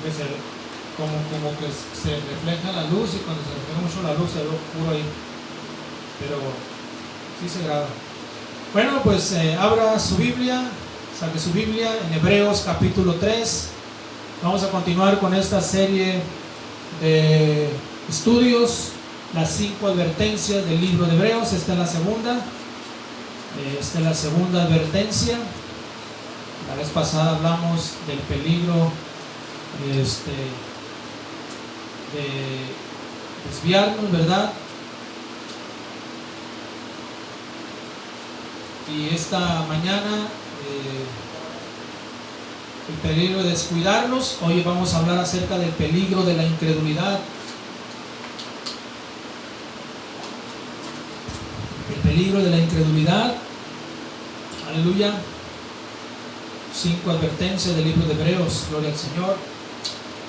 que como que se refleja la luz, y cuando se refleja mucho la luz se ve oscuro ahí, pero sí se graba. Bueno, pues abra su Biblia, saque su Biblia en Hebreos capítulo 3. Vamos a continuar con esta serie de estudios, las 5 advertencias del libro de Hebreos. Esta es la segunda advertencia. La vez pasada hablamos del peligro de desviarnos, ¿verdad? Y esta mañana el peligro de descuidarnos. Hoy vamos a hablar acerca del peligro de la incredulidad. El peligro de la incredulidad. Aleluya. 5 advertencias del libro de Hebreos. Gloria al Señor.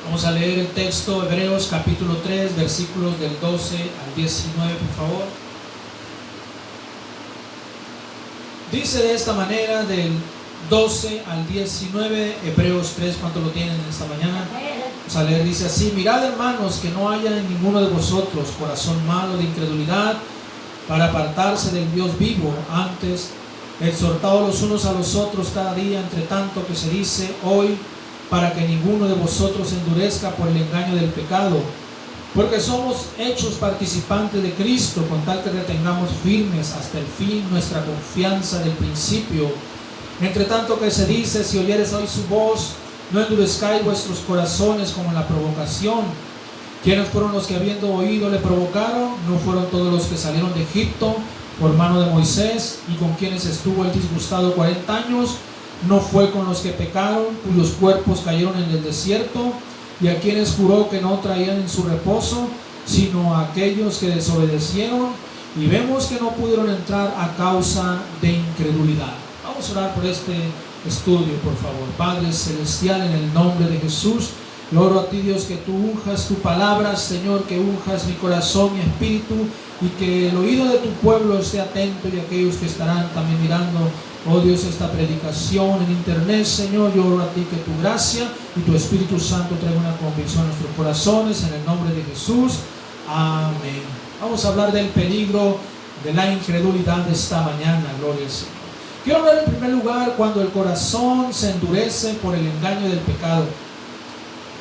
Vamos a leer el texto, Hebreos capítulo 3, versículos del 12 al 19, por favor. Dice de esta manera, del 12 al 19, Hebreos 3, ¿cuánto lo tienen esta mañana? Vamos a leer, dice así: mirad, hermanos, que no haya en ninguno de vosotros corazón malo de incredulidad para apartarse del Dios vivo. Antes, exhortaos los unos a los otros cada día, entre tanto que se dice hoy, para que ninguno de vosotros se endurezca por el engaño del pecado. Porque somos hechos participantes de Cristo, con tal que retengamos firmes hasta el fin nuestra confianza del principio. Entre tanto que se dice, si oyeres hoy su voz, no endurezcáis vuestros corazones como en la provocación. ¿Quiénes fueron los que habiendo oído le provocaron? ¿No fueron todos los que salieron de Egipto por mano de Moisés, y con quienes estuvo él disgustado 40 años? ¿No fue con los que pecaron, cuyos cuerpos cayeron en el desierto? Y a quienes juró que no traían en su reposo, sino a aquellos que desobedecieron, y vemos que no pudieron entrar a causa de incredulidad. Vamos a orar por este estudio, por favor. Padre celestial, en el nombre de Jesús, yo oro a ti, Dios, que tú unjas tu palabra, Señor, que unjas mi corazón, mi espíritu, y que el oído de tu pueblo esté atento, y aquellos que estarán también mirando, oh Dios, esta predicación en internet, Señor, yo oro a ti que tu gracia y tu Espíritu Santo traiga una convicción a nuestros corazones, en el nombre de Jesús. Amén. Vamos a hablar del peligro de la incredulidad de esta mañana. Gloria al Señor. Quiero hablar en primer lugar cuando el corazón se endurece por el engaño del pecado.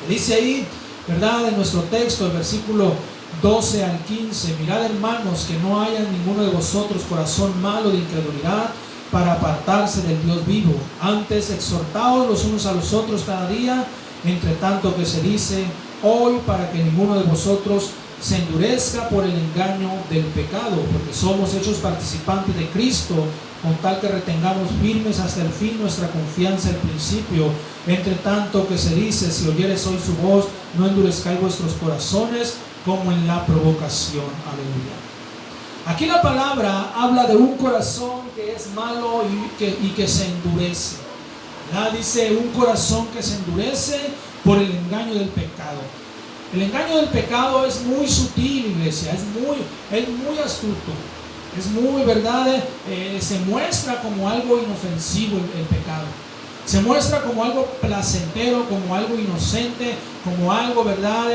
Dice ahí, ¿verdad?, en nuestro texto, el versículo 12 al 15: mirad, hermanos, que no haya en ninguno de vosotros corazón malo de incredulidad para apartarse del Dios vivo. Antes, exhortaos los unos a los otros cada día, entre tanto que se dice hoy, para que ninguno de vosotros se endurezca por el engaño del pecado, porque somos hechos participantes de Cristo, con tal que retengamos firmes hasta el fin nuestra confianza al principio. Entre tanto que se dice, si oyeres hoy su voz, no endurezcáis vuestros corazones como en la provocación. Aleluya. Aquí la palabra habla de un corazón que es malo y que se endurece, ¿verdad? Dice un corazón que se endurece por el engaño del pecado. El engaño del pecado es muy sutil, iglesia, es muy astuto, es muy, ¿verdad? Se muestra como algo inofensivo el pecado. Se muestra como algo placentero, como algo inocente, como algo, ¿verdad?,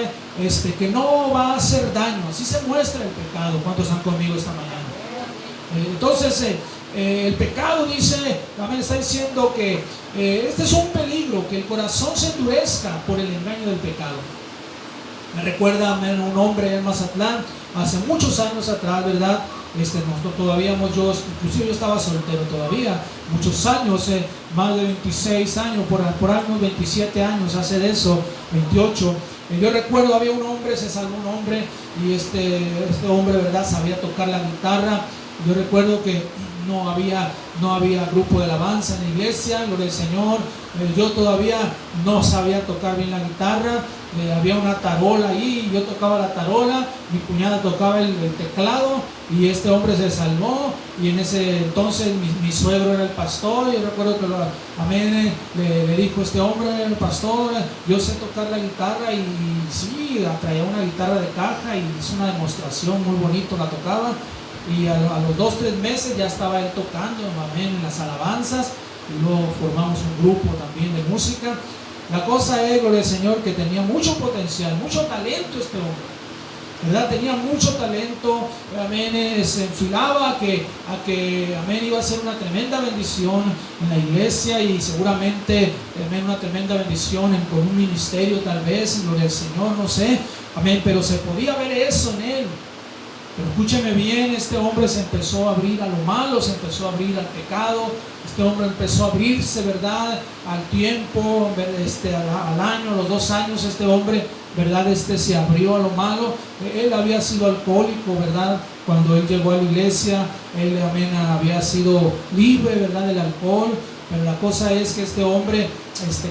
que no va a hacer daño. Así se muestra el pecado. ¿Cuántos están conmigo esta mañana? Entonces, el pecado, dice, también está diciendo que este es un peligro, que el corazón se endurezca por el engaño del pecado. Me recuerda a un hombre en Mazatlán, hace muchos años atrás, ¿verdad? Nosotros todavía, inclusive yo estaba soltero todavía, muchos años, más de 26 años, por años, 27 años, hace de eso, 28. Yo recuerdo, había un hombre, se salvó un hombre, y este hombre, ¿verdad?, sabía tocar la guitarra. Yo recuerdo que no había grupo de alabanza en la iglesia, gloria al Señor. Yo todavía no sabía tocar bien la guitarra. Había una tarola ahí, yo tocaba la tarola, mi cuñada tocaba el teclado, y este hombre se salvó. Y en ese entonces mi suegro era el pastor. Yo recuerdo que le dijo este hombre, el pastor, yo sé tocar la guitarra, y sí, traía una guitarra de caja y hizo una demostración muy bonito, la tocaba. Y a los 2-3 meses ya estaba él tocando, amén, en las alabanzas. Y luego formamos un grupo también de música. La cosa es, gloria al Señor, que tenía mucho potencial, mucho talento este hombre, ¿verdad? Tenía mucho talento, amén, se enfilaba a que, amén, iba a ser una tremenda bendición en la iglesia y seguramente, amén, una tremenda bendición con un ministerio tal vez, gloria al Señor, no sé, amén, pero se podía ver eso en él. Pero escúcheme bien, este hombre se empezó a abrir a lo malo, se empezó a abrir al pecado, este hombre empezó a abrirse, ¿verdad?, al tiempo, al año, a los 2 años, este hombre, ¿verdad?, se abrió a lo malo. Él había sido alcohólico, ¿verdad?, cuando él llegó a la iglesia, él, amén, había sido libre, ¿verdad?, del alcohol. Pero la cosa es que este hombre,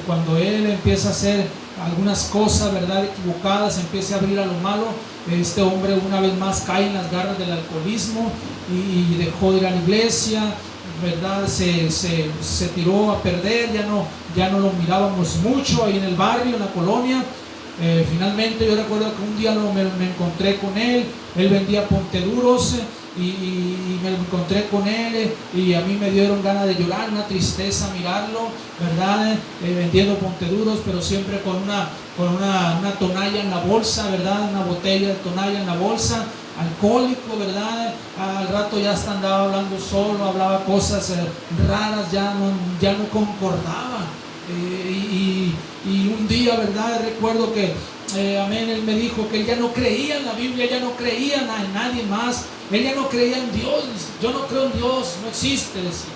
cuando él empieza a hacer algunas cosas, ¿verdad?, equivocadas, empieza a abrir a lo malo, este hombre una vez más cae en las garras del alcoholismo y dejó de ir a la iglesia, ¿verdad? Se tiró a perder, ya no lo mirábamos mucho ahí en el barrio, en la colonia. Finalmente yo recuerdo que un día me encontré con él vendía ponteduros y me encontré con él y a mí me dieron ganas de llorar, una tristeza mirarlo, ¿verdad? Vendiendo ponteduros, pero siempre con una tonalla en la bolsa, ¿verdad? Una botella de tonalla en la bolsa, alcohólico, ¿verdad? Al rato ya hasta andaba hablando solo, hablaba cosas raras, ya no concordaba. Y un día, ¿verdad?, recuerdo que, amén, él me dijo que él ya no creía en la Biblia, ya no creía en nadie más, él ya no creía en Dios. Yo no creo en Dios, no existe, decía.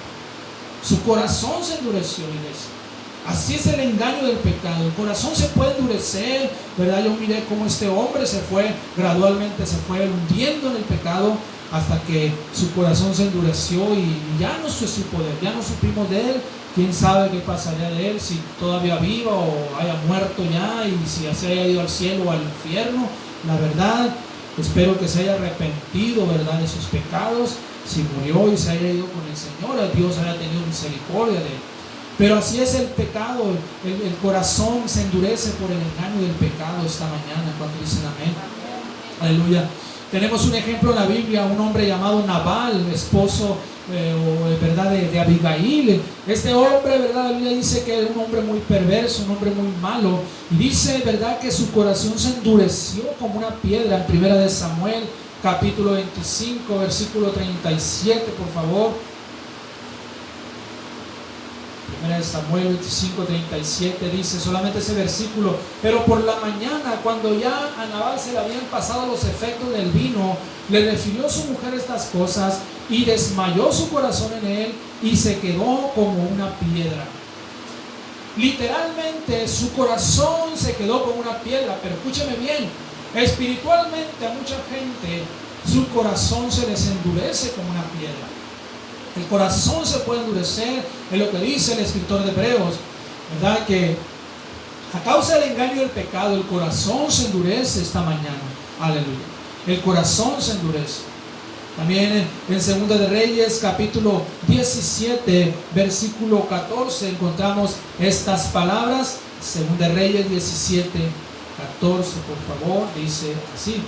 Su corazón se endureció, iglesia. Así es el engaño del pecado. El corazón se puede endurecer, ¿verdad? Yo miré cómo este hombre gradualmente se fue hundiendo en el pecado hasta que su corazón se endureció y ya no se supo de él, ya no supimos de él. Quién sabe qué pasaría de él, si todavía viva o haya muerto ya, y si ya se haya ido al cielo o al infierno. La verdad, espero que se haya arrepentido, ¿verdad?, de sus pecados. Si murió y se haya ido con el Señor, Dios haya tenido misericordia de él. Pero así es el pecado, el corazón se endurece por el engaño del pecado esta mañana. Cuando dicen amén, aleluya. Tenemos un ejemplo en la Biblia, un hombre llamado Nabal, esposo ¿verdad?, de Abigail. Este hombre, ¿verdad?, la Biblia dice que era un hombre muy perverso, un hombre muy malo, y dice, ¿verdad?, que su corazón se endureció como una piedra. En 1 Samuel capítulo 25 versículo 37, por favor. 1 Samuel 25, 37 dice solamente ese versículo: pero por la mañana, cuando ya a Nabal se le habían pasado los efectos del vino, le refirió su mujer estas cosas y desmayó su corazón en él y se quedó como una piedra. Literalmente su corazón se quedó como una piedra. Pero escúcheme bien, espiritualmente a mucha gente su corazón se les endurece como una piedra. El corazón se puede endurecer, es lo que dice el escritor de Hebreos, ¿verdad?, que a causa del engaño del pecado el corazón se endurece esta mañana. Aleluya. El corazón se endurece. También en 2 de Reyes capítulo 17 versículo 14 encontramos estas palabras. 2 de Reyes 17, 14, por favor, dice así: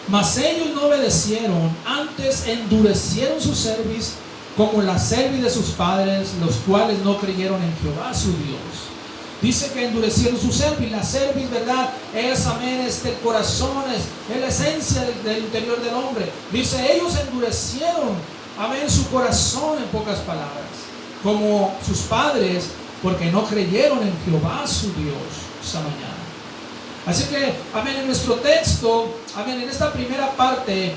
mas ellos no obedecieron, antes endurecieron su cerviz como la cerviz de sus padres, los cuales no creyeron en Jehová su Dios. Dice que endurecieron su cerviz. La cerviz, ¿verdad?, es, amén, el corazón, es la esencia del interior del hombre. Dice, ellos endurecieron, amén, su corazón, en pocas palabras, como sus padres, porque no creyeron en Jehová su Dios esta mañana. Así que, amén, en nuestro texto, amén, en esta primera parte,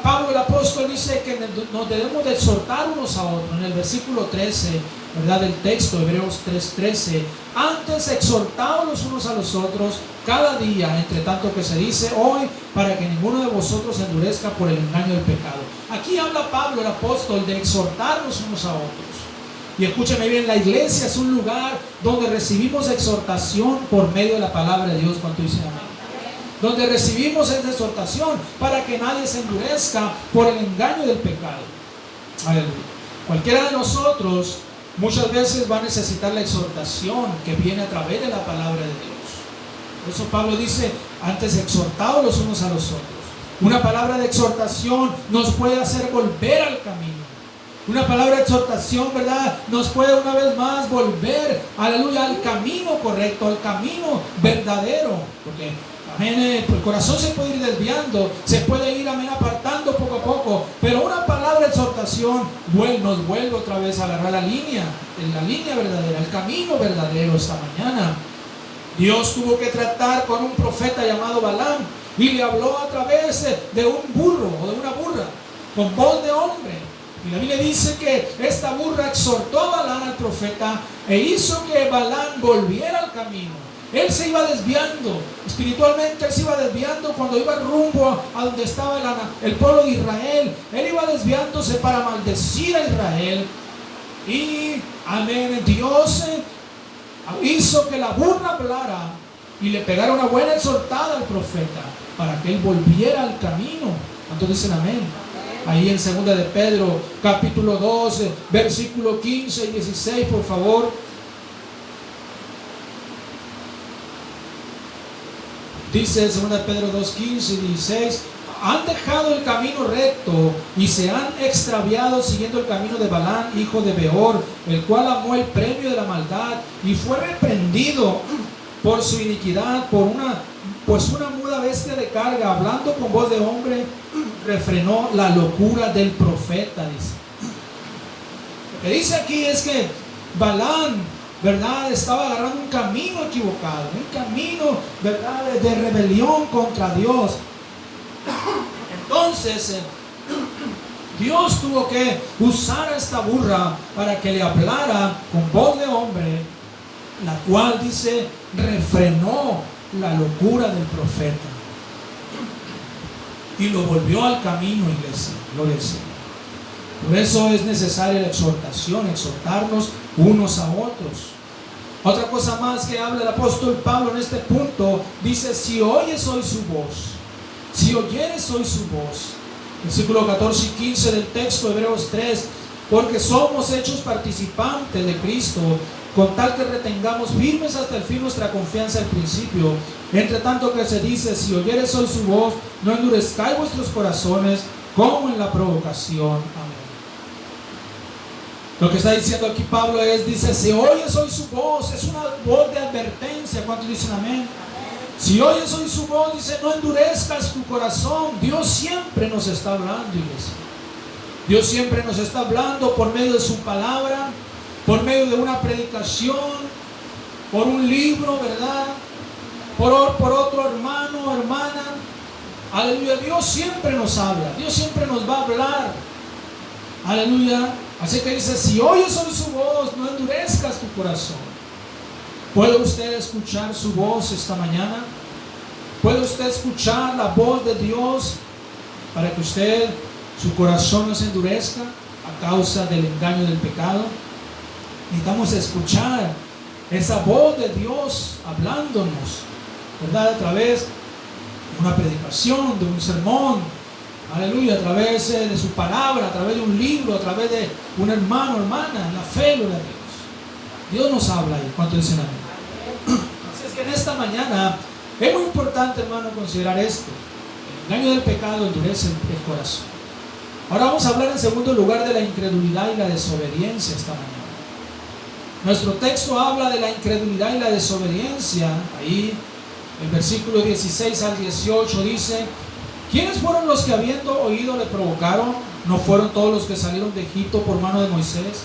Pablo el apóstol dice que nos debemos de exhortar unos a otros. En el versículo 13, ¿verdad?, del texto, Hebreos 3:13, antes exhortaos los unos a los otros cada día, entre tanto que se dice hoy, para que ninguno de vosotros se endurezca por el engaño del pecado. Aquí habla Pablo el apóstol de exhortarnos unos a otros. Y escúcheme bien, la iglesia es un lugar donde recibimos exhortación por medio de la palabra de Dios. Cuando dicen amén, donde recibimos esa exhortación para que nadie se endurezca por el engaño del pecado. Aleluya. Cualquiera de nosotros muchas veces va a necesitar la exhortación que viene a través de la palabra de Dios. Por eso Pablo dice, antes exhortados los unos a los otros. Una palabra de exhortación nos puede hacer volver al camino. Una palabra de exhortación, ¿verdad? Nos puede una vez más volver, aleluya, al camino correcto, al camino verdadero. Porque, amén, el corazón se puede ir desviando, se puede ir, amén, apartando poco a poco. Pero una palabra de exhortación nos vuelve otra vez a agarrar la línea verdadera, el camino verdadero esta mañana. Dios tuvo que tratar con un profeta llamado Balaam y le habló a través de un burro o de una burra, con voz de hombre. Y la Biblia dice que esta burra exhortó a Balaam, al profeta, e hizo que Balaam volviera al camino. Él se iba desviando, espiritualmente él se iba desviando cuando iba rumbo a donde estaba el pueblo de Israel. Él iba desviándose para maldecir a Israel. Y, amén, Dios hizo que la burra hablara y le pegara una buena exhortada al profeta para que él volviera al camino. ¿Cuántos dicen amén? Ahí en 2 de Pedro, capítulo 12, versículo 15 y 16, por favor. Dice 2 de Pedro 2, 15 y 16: han dejado el camino recto y se han extraviado siguiendo el camino de Balaam, hijo de Beor, el cual amó el premio de la maldad y fue reprendido por su iniquidad, pues una muda bestia de carga, hablando con voz de hombre, refrenó la locura del profeta. Dice. Lo que dice aquí es que Balaam, ¿verdad?, estaba agarrando un camino equivocado, un camino, ¿verdad?, de rebelión contra Dios. Entonces Dios tuvo que usar a esta burra para que le hablara con voz de hombre, la cual, dice, refrenó la locura del profeta y lo volvió al camino, iglesia. Gloria al Señor. Por eso es necesaria la exhortación, exhortarnos unos a otros. Otra cosa más que habla el apóstol Pablo en este punto, dice: si oyes hoy su voz, si oyeres hoy su voz. Versículo 14 y 15 del texto de Hebreos 3: porque somos hechos participantes de Cristo, con tal que retengamos firmes hasta el fin nuestra confianza al principio. Entre tanto que se dice: si oyeres hoy su voz, no endurezcáis vuestros corazones como en la provocación. Amén. Lo que está diciendo aquí Pablo dice: si oyes hoy su voz, es una voz de advertencia. ¿Cuántos dicen amén? Si oyes hoy su voz, dice, no endurezcas tu corazón. Dios siempre nos está hablando, iglesia. Dios siempre nos está hablando por medio de su palabra, por medio de una predicación, por un libro, ¿verdad?, por otro hermano o hermana. Aleluya. Dios siempre nos habla, Dios siempre nos va a hablar. Aleluya. Así que dice: si oyes hoy su voz, no endurezcas tu corazón. ¿Puede usted escuchar su voz esta mañana? ¿Puede usted escuchar la voz de Dios para que su corazón no se endurezca a causa del engaño del pecado? Necesitamos escuchar esa voz de Dios hablándonos, ¿verdad?, a través de una predicación, de un sermón, aleluya, a través de su palabra, a través de un libro, a través de un hermano, hermana, en la fe, gloria a Dios. Dios nos habla ahí. ¿Cuánto dicen amén? Así es que en esta mañana es muy importante, hermano, considerar esto. El engaño del pecado endurece el corazón. Ahora vamos a hablar en segundo lugar de la incredulidad y la desobediencia esta mañana. Nuestro texto habla de la incredulidad y la desobediencia. Ahí, el versículo 16 al 18 dice: ¿quiénes fueron los que, habiendo oído, le provocaron? ¿No fueron todos los que salieron de Egipto por mano de Moisés?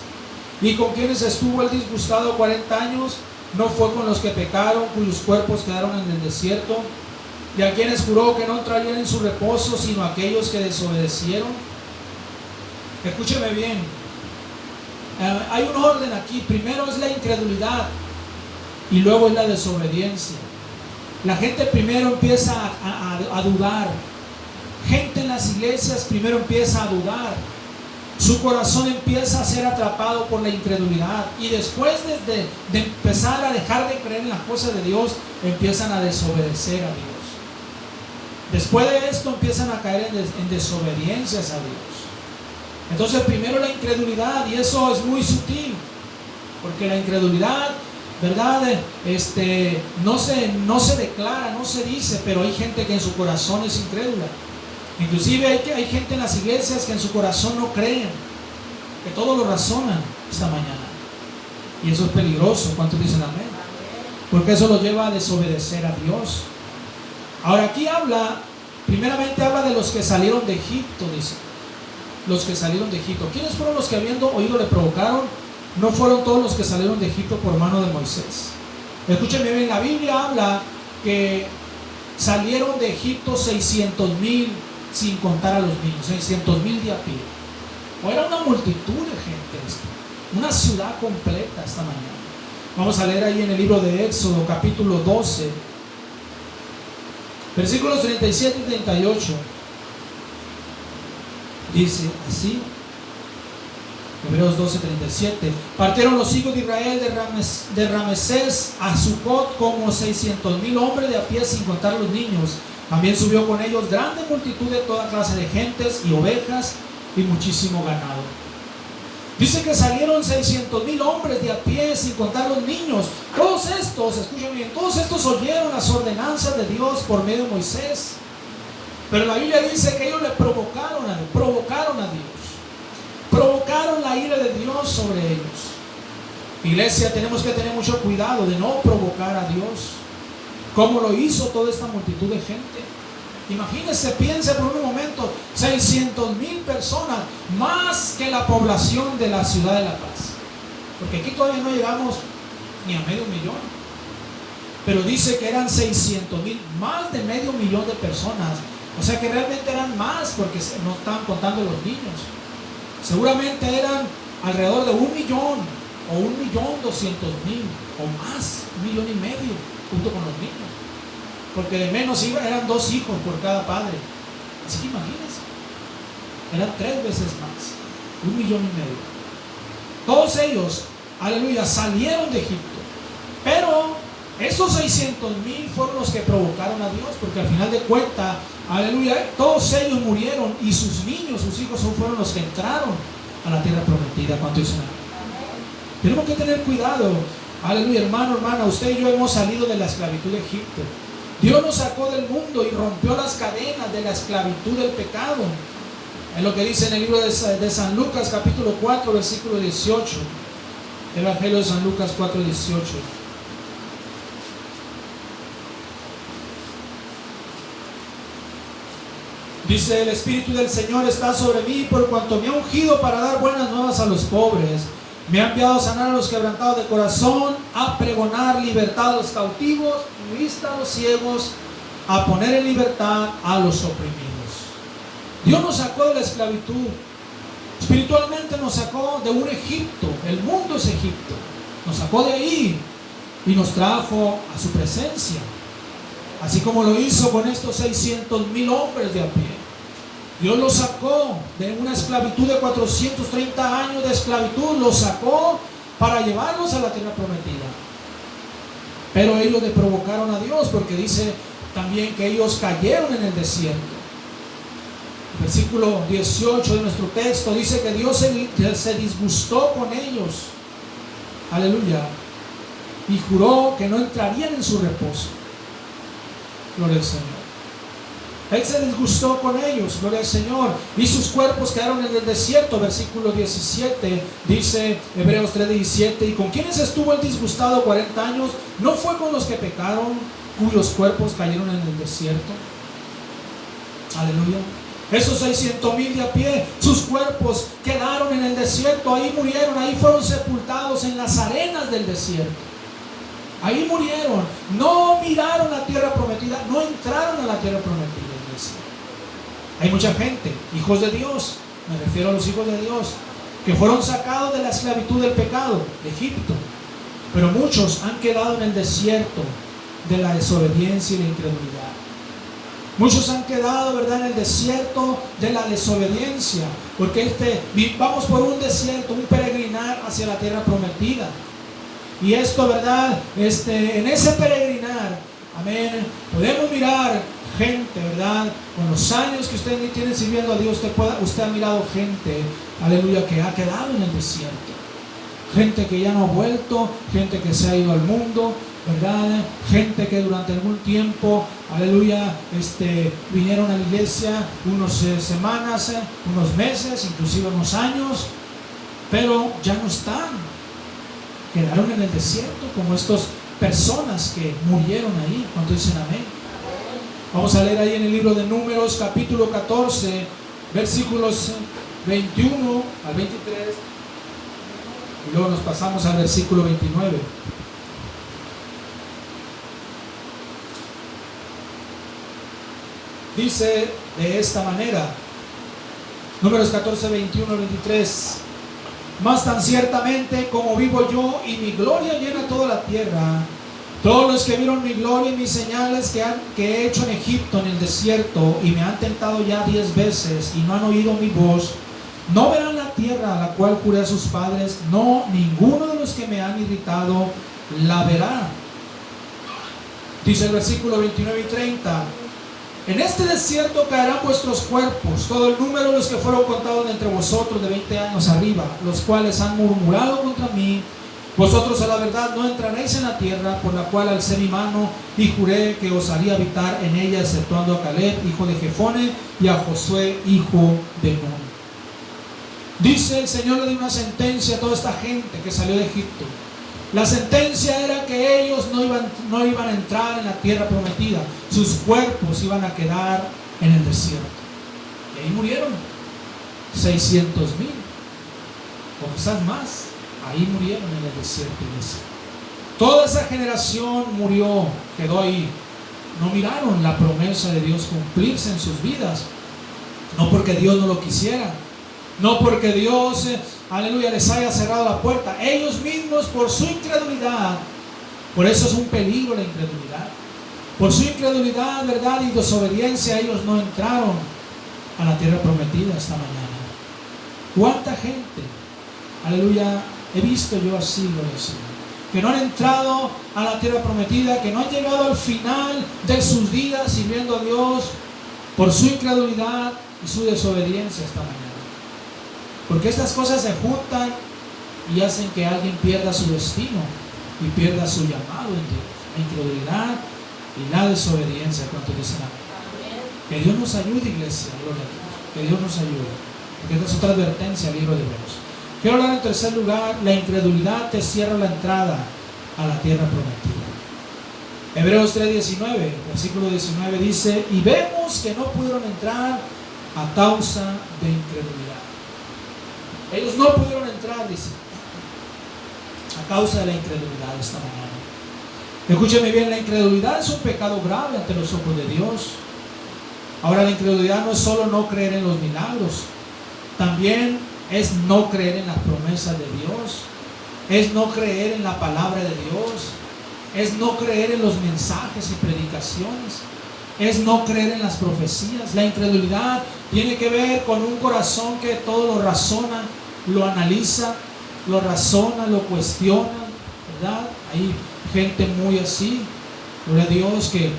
¿Y con quienes estuvo el disgustado 40 años? ¿No fue con los que pecaron, cuyos cuerpos quedaron en el desierto? ¿Y a quienes juró que no entrarían en su reposo, sino a aquellos que desobedecieron? Escúcheme bien. Hay un orden aquí. Primero es la incredulidad y luego es la desobediencia. La gente primero empieza a dudar. Gente en las iglesias primero empieza a dudar. Su corazón empieza a ser atrapado por la incredulidad y después de empezar a dejar de creer en las cosas de Dios, empiezan a desobedecer a Dios. Después de esto empiezan a caer en desobediencias a Dios. Entonces primero la incredulidad, y eso es muy sutil, porque la incredulidad, ¿verdad?, no se declara, no se dice, pero hay gente que en su corazón es incrédula. Inclusive hay gente en las iglesias que en su corazón no creen. que todo lo razonan esta mañana. Y eso es peligroso. ¿Cuántos dicen amén? Porque eso lo lleva a desobedecer a Dios. Ahora aquí primeramente habla de los que salieron de Egipto, dice. Los que salieron de Egipto. ¿Quiénes fueron los que habiendo oído le provocaron? No fueron todos los que salieron de Egipto por mano de Moisés. Escúchenme bien, la Biblia habla que salieron de Egipto 600,000 sin contar a los niños, 600,000 de a pie. O era una multitud de gente esto, una ciudad completa esta mañana. Vamos a leer ahí en el libro de Éxodo, capítulo 12, versículos 37 y 38. Dice así, Hebreos 12:37. Partieron los hijos de Israel de Ramesés a Sucot como 600,000 hombres de a pie sin contar los niños. También subió con ellos grande multitud de toda clase de gentes y ovejas y muchísimo ganado. Dice que salieron 600,000 hombres de a pie sin contar los niños. Todos estos, escuchen bien, todos estos oyeron las ordenanzas de Dios por medio de Moisés. Pero la Biblia dice que ellos le provocaron a Dios. Provocaron la ira de Dios sobre ellos. Iglesia, tenemos que tener mucho cuidado de no provocar a Dios, como lo hizo toda esta multitud de gente. Imagínense, piense por un momento, 600,000 personas, más que la población de la ciudad de La Paz. Porque aquí todavía no llegamos ni a medio millón. Pero dice que eran 600,000, más de medio millón de personas. O sea que realmente eran más, porque no estaban contando los niños. Seguramente eran alrededor de 1,000,000 o 1,200,000 o más, 1,5 millones junto con los niños. Porque de menos eran 2 hijos por cada padre. Así que imagínense, eran 3 veces más, 1,5 millones. Todos ellos, aleluya, salieron de Egipto. Pero esos 600,000 fueron los que provocaron a Dios, porque al final de cuentas, aleluya, todos ellos murieron y sus niños, sus hijos fueron los que entraron a la tierra prometida. ¿Cuánto dicen amén? Tenemos que tener cuidado, aleluya, hermano, hermana, usted y yo hemos salido de la esclavitud de Egipto. Dios nos sacó del mundo y rompió las cadenas de la esclavitud del pecado. Es lo que dice en el libro de San Lucas, capítulo 4, versículo 18. Evangelio de San Lucas 4, 18. Dice: el Espíritu del Señor está sobre mí, por cuanto me ha ungido para dar buenas nuevas a los pobres. Me ha enviado a sanar a los quebrantados de corazón, a pregonar libertad a los cautivos, vista a los ciegos, a poner en libertad a los oprimidos. Dios nos sacó de la esclavitud. Espiritualmente nos sacó de un Egipto. El mundo es Egipto. Nos sacó de ahí y nos trajo a su presencia. Así como lo hizo con estos 600,000 hombres de a pie. Dios los sacó de una esclavitud de 430 años de esclavitud. Los sacó para llevarlos a la tierra prometida. Pero ellos le provocaron a Dios, porque dice también que ellos cayeron en el desierto. El versículo 18 de nuestro texto dice que Dios se disgustó con ellos. Aleluya. Y juró que no entrarían en su reposo. Gloria al Señor. Él se disgustó con ellos, gloria al Señor, y sus cuerpos quedaron en el desierto. Versículo 17, dice Hebreos 3:17, y con quienes estuvo el disgustado 40 años, no fue con los que pecaron, cuyos cuerpos cayeron en el desierto. Aleluya. Esos 600,000 de a pie, sus cuerpos quedaron en el desierto, ahí murieron, ahí fueron sepultados en las arenas del desierto. Ahí murieron, no miraron la tierra prometida, no entraron a la tierra prometida. Hay mucha gente, hijos de Dios, me refiero a los hijos de Dios, que fueron sacados de la esclavitud del pecado, de Egipto. Pero muchos han quedado en el desierto de la desobediencia y la incredulidad. Muchos han quedado, ¿verdad?, en el desierto de la desobediencia, porque vamos por un desierto, un peregrinar hacia la tierra prometida. Y esto, ¿verdad?, en ese peregrinar, amén, podemos mirar gente, ¿verdad? Con los años que usted tiene sirviendo a Dios, usted ha mirado gente, aleluya, que ha quedado en el desierto. Gente que ya no ha vuelto, gente que se ha ido al mundo, ¿verdad? Gente que durante algún tiempo, aleluya, vinieron a la iglesia unas semanas, unos meses, inclusive unos años, pero ya no están. Quedaron en el desierto como estas personas que murieron ahí. ¿Cuánto dicen amén? Vamos a leer ahí en el libro de Números, capítulo 14, versículos 21 al 23, y luego nos pasamos al versículo 29. Dice de esta manera, Números 14, 21 al 23: Mas tan ciertamente como vivo yo y mi gloria llena toda la tierra, todos los que vieron mi gloria y mis señales que he hecho en Egipto, en el desierto, y me han tentado ya 10 veces y no han oído mi voz, no verán la tierra a la cual juré a sus padres, no, ninguno de los que me han irritado la verá. Dice el versículo 29 y 30: En este desierto caerán vuestros cuerpos, todo el número de los que fueron contados de entre vosotros de 20 años arriba, los cuales han murmurado contra mí. Vosotros a la verdad no entraréis en la tierra por la cual alcé mi mano y juré que os haría habitar en ella, exceptuando a Caleb, hijo de Jefone, y a Josué, hijo de Nun. Dice el Señor: le dio una sentencia a toda esta gente que salió de Egipto. La sentencia era que ellos no iban a entrar en la tierra prometida. Sus cuerpos iban a quedar en el desierto. Y ahí murieron 600,000 o quizás más. Ahí murieron en el desierto. Toda esa generación murió, quedó ahí. No miraron la promesa de Dios cumplirse en sus vidas. No porque Dios no lo quisiera, no porque Dios, aleluya, les haya cerrado la puerta. Ellos mismos, por su incredulidad, por eso es un peligro la incredulidad. Por su incredulidad, verdad, y desobediencia, ellos no entraron a la tierra prometida esta mañana. ¿Cuánta gente, aleluya, he visto yo así, gloria al Señor, que no han entrado a la tierra prometida, que no han llegado al final de sus días sirviendo a Dios por su incredulidad y su desobediencia esta mañana? Porque estas cosas se juntan y hacen que alguien pierda su destino y pierda su llamado en Dios. La incredulidad y la desobediencia. ¿Cuánto dicen amén? Que Dios nos ayude, iglesia, gloria a Dios. Que Dios nos ayude. Porque esta es otra advertencia al libro de Hebreos. Quiero hablar en tercer lugar: la incredulidad te cierra la entrada a la tierra prometida. Hebreos 3:19, versículo 19 dice: y vemos que no pudieron entrar a causa de incredulidad. Ellos no pudieron entrar, dice, a causa de la incredulidad esta mañana. Escúcheme bien, la incredulidad es un pecado grave ante los ojos de Dios. Ahora, la incredulidad no es solo no creer en los milagros, también es no creer en las promesas de Dios, es no creer en la palabra de Dios, es no creer en los mensajes y predicaciones, es no creer en las profecías. La incredulidad tiene que ver con un corazón que todo lo razona, lo analiza, lo razona, lo cuestiona, ¿verdad? Hay gente muy así, gloria a Dios, que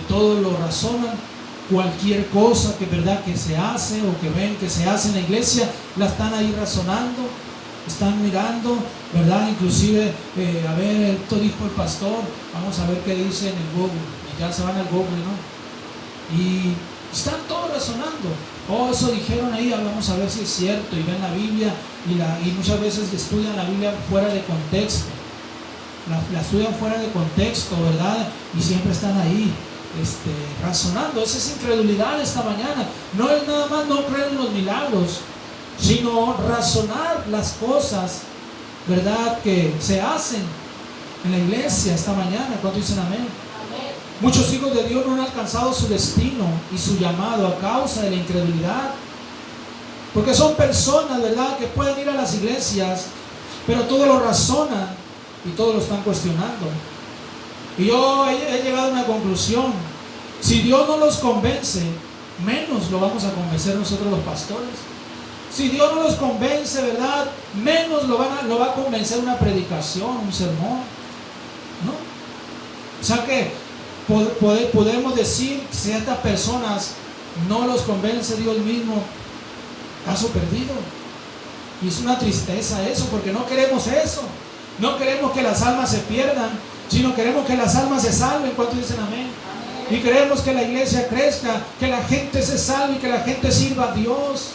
todo lo razonan. Cualquier cosa que, ¿verdad?, que se hace o que ven que se hace en la iglesia, la están ahí razonando, están mirando, ¿verdad? Inclusive, a ver, esto dijo el pastor, vamos a ver qué dice en el Google, y ya se van al Google, ¿no? Y están todos razonando. Oh, eso dijeron ahí, vamos a ver si es cierto, y ven la Biblia, y muchas veces estudian la Biblia fuera de contexto, la estudian fuera de contexto, ¿verdad? Y siempre están ahí razonando. Esa es incredulidad esta mañana. No es nada más no creer en los milagros, sino razonar las cosas, ¿verdad?, que se hacen en la iglesia esta mañana. ¿Cuánto dicen amén? Amén. Muchos hijos de Dios no han alcanzado su destino y su llamado a causa de la incredulidad, porque son personas, ¿verdad?, que pueden ir a las iglesias, pero todo lo razonan y todo lo están cuestionando. Y yo he llegado a una conclusión: si Dios no los convence, menos lo vamos a convencer nosotros los pastores. Si Dios no los convence, ¿verdad?, menos lo va a convencer una predicación, un sermón, ¿no? O sea que podemos decir, si a estas personas no los convence Dios mismo, caso perdido. Y es una tristeza eso, porque no queremos eso. No queremos que las almas se pierdan, sino queremos que las almas se salven. ¿Cuántos dicen amén? Amén. Y queremos que la iglesia crezca, que la gente se salve y que la gente sirva a Dios.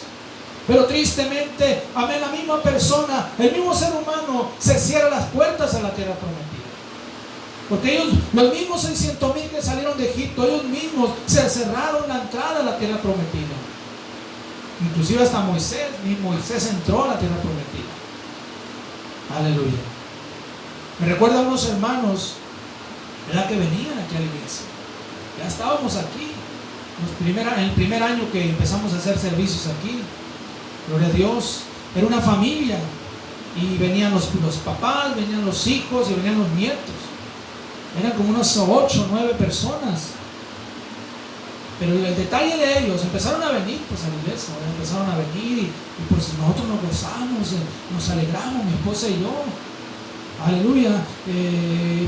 Pero tristemente, amén, la misma persona, el mismo ser humano se cierra las puertas a la tierra prometida. Porque ellos, los mismos 600,000 que salieron de Egipto, ellos mismos se cerraron la entrada a la tierra prometida. Inclusive hasta Moisés, ni Moisés entró a la tierra prometida. Aleluya. Me recuerda a unos hermanos, ¿verdad?, que venían aquí a la iglesia. Ya estábamos aquí. En el primer año que empezamos a hacer servicios aquí, gloria a Dios, era una familia. Y venían los papás, venían los hijos y venían los nietos. Eran como unos 8 o 9 personas. Pero el detalle de ellos, empezaron a venir pues a la iglesia, empezaron a venir y pues nosotros nos gozamos, nos alegramos, mi esposa y yo. Aleluya,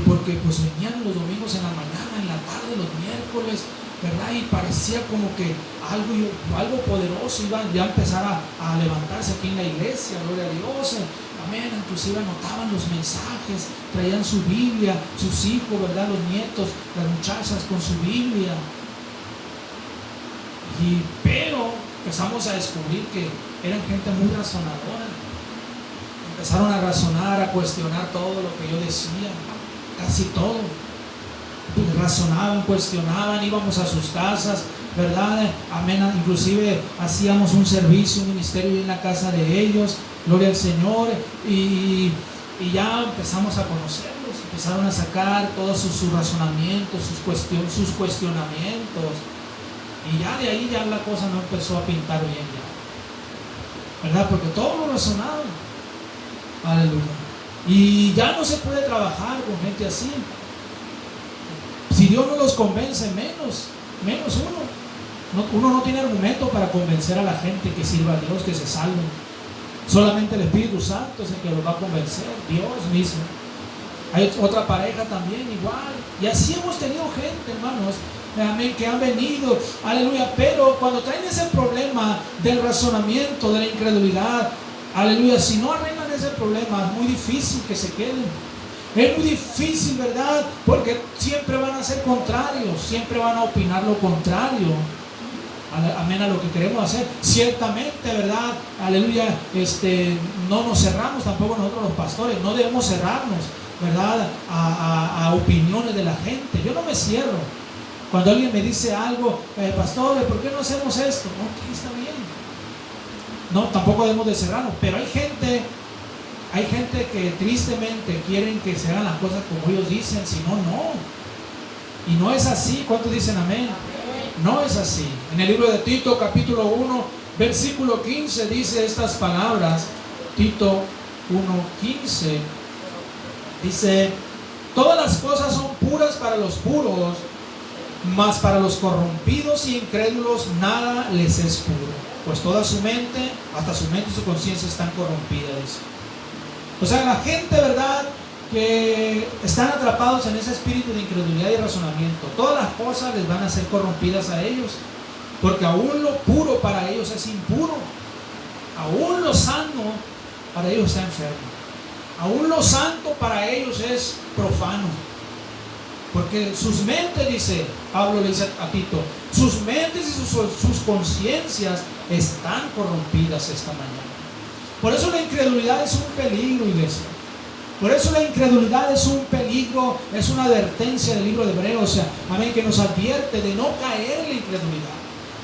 porque pues venían los domingos en la mañana, en la tarde, los miércoles, ¿verdad? Y parecía como que algo poderoso iba ya a empezar a levantarse aquí en la iglesia, gloria a Dios. Amén, inclusive anotaban los mensajes, traían su Biblia, sus hijos, ¿verdad? Los nietos, las muchachas con su Biblia. Pero empezamos a descubrir que eran gente muy razonadora. Empezaron a razonar, a cuestionar todo lo que yo decía, casi todo. Razonaban, cuestionaban, íbamos a sus casas, ¿verdad? Amén. Inclusive hacíamos un servicio, un ministerio en la casa de ellos, gloria al Señor, y ya empezamos a conocerlos. Empezaron a sacar todos sus razonamientos, sus cuestionamientos. Y ya de ahí ya la cosa no empezó a pintar bien ya, ¿verdad? Porque todos lo razonaban. Aleluya. Y ya no se puede trabajar con gente así. Si Dios no los convence, menos uno. Uno no tiene argumento para convencer a la gente que sirva a Dios, que se salven. Solamente el Espíritu Santo es el que los va a convencer, Dios mismo. Hay otra pareja también igual. Y así hemos tenido gente, hermanos, amén, que han venido, aleluya, pero cuando traen ese problema del razonamiento, de la incredulidad, aleluya, si no arreglan ese problema, es muy difícil que se queden. Es muy difícil, ¿verdad? Porque siempre van a ser contrarios, siempre van a opinar lo contrario, amén, a lo que queremos hacer. Ciertamente, ¿verdad? Aleluya, no nos cerramos tampoco nosotros los pastores, no debemos cerrarnos, ¿verdad? A opiniones de la gente. Yo no me cierro. Cuando alguien me dice algo, pastor, ¿por qué no hacemos esto? Ok, está bien. No, tampoco debemos de cerrarnos, pero hay gente que tristemente quieren que se hagan las cosas como ellos dicen, si no, no. Y no es así. ¿Cuántos dicen amén? No es así. En el libro de Tito, capítulo 1, versículo 15, dice estas palabras. Tito 1:15 dice: todas las cosas son puras para los puros, mas para los corrompidos y incrédulos nada les es puro, pues toda su mente, hasta su mente y su conciencia están corrompidas. O sea, la gente, ¿verdad?, que están atrapados en ese espíritu de incredulidad y razonamiento, todas las cosas les van a ser corrompidas a ellos, porque aún lo puro para ellos es impuro, aún lo sano para ellos está enfermo, aún lo santo para ellos es profano. Porque sus mentes, dice Pablo, le dice a Tito, sus mentes y sus conciencias están corrompidas esta mañana. Por eso la incredulidad es un peligro, iglesia. Por eso la incredulidad es un peligro, es una advertencia del libro de Hebreos, o sea, amén, que nos advierte de no caer en la incredulidad,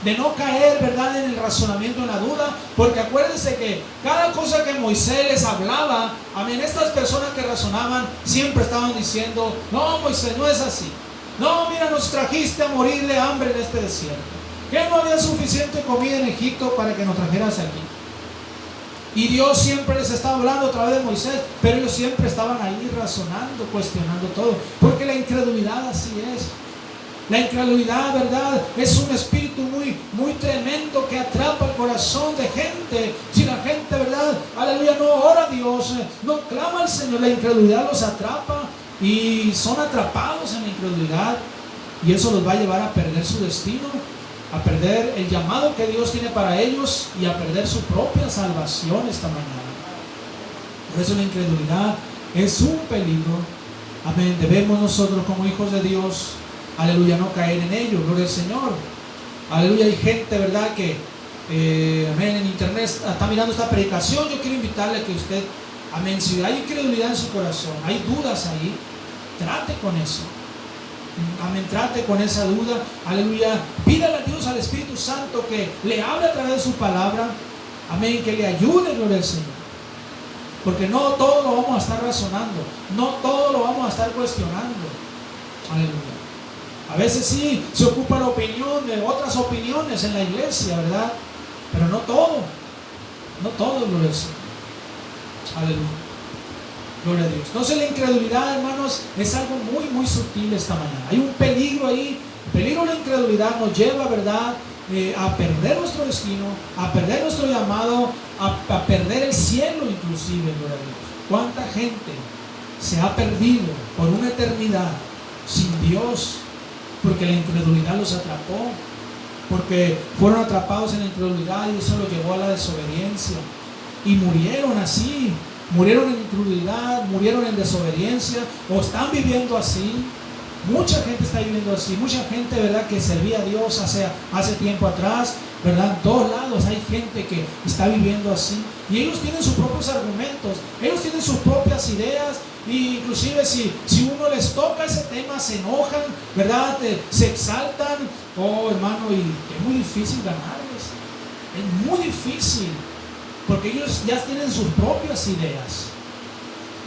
de no caer, ¿verdad?, en el razonamiento, en la duda, porque acuérdense que cada cosa que Moisés les hablaba, amén, estas personas que razonaban siempre estaban diciendo: no, Moisés, no es así. No, mira, nos trajiste a morir de hambre en este desierto. ¿Que no había suficiente comida en Egipto para que nos trajeras aquí? Y Dios siempre les estaba hablando a través de Moisés, pero ellos siempre estaban ahí razonando, cuestionando todo, porque la incredulidad así es. La incredulidad, ¿verdad?, es un espíritu muy tremendo que atrapa el corazón de gente. Si la gente, ¿verdad?, aleluya, no ora a Dios, no clama al Señor, la incredulidad los atrapa y son atrapados en la incredulidad, y eso los va a llevar a perder su destino, a perder el llamado que Dios tiene para ellos y a perder su propia salvación esta mañana. Por eso la incredulidad es un peligro. Amén. Debemos nosotros como hijos de Dios, aleluya, no caer en ello. Gloria al Señor. Aleluya. Hay gente, ¿verdad?, que amén, en internet está mirando esta predicación, yo quiero invitarle a que usted, amén, si hay incredulidad en su corazón, hay dudas ahí, trate con eso. Amén, trate con esa duda, aleluya. Pídale a Dios, al Espíritu Santo, que le hable a través de su palabra, amén, que le ayude, gloria al Señor. Porque no todo lo vamos a estar razonando, no todo lo vamos a estar cuestionando, aleluya. A veces sí se ocupa la opinión de otras opiniones en la iglesia, ¿verdad? Pero no todo, gloria al Señor, aleluya. Gloria a Dios. Entonces la incredulidad, hermanos, es algo muy, muy sutil esta mañana. Hay un peligro ahí. El peligro de la incredulidad nos lleva, ¿verdad?, a perder nuestro destino, a perder nuestro llamado, a perder el cielo inclusive, gloria a Dios. ¿Cuánta gente se ha perdido por una eternidad sin Dios? Porque la incredulidad los atrapó. Porque fueron atrapados en la incredulidad y eso los llevó a la desobediencia. Y murieron así. Murieron en incredulidad, murieron en desobediencia, o están viviendo así. Mucha gente está viviendo así. Mucha gente, ¿verdad?, que servía a Dios hace tiempo atrás, ¿verdad? En todos lados hay gente que está viviendo así. Y ellos tienen sus propios argumentos, ellos tienen sus propias ideas. Y inclusive si uno les toca ese tema, se enojan, ¿verdad? Se exaltan. Oh, hermano, y es muy difícil ganarles. Es muy difícil. Porque ellos ya tienen sus propias ideas.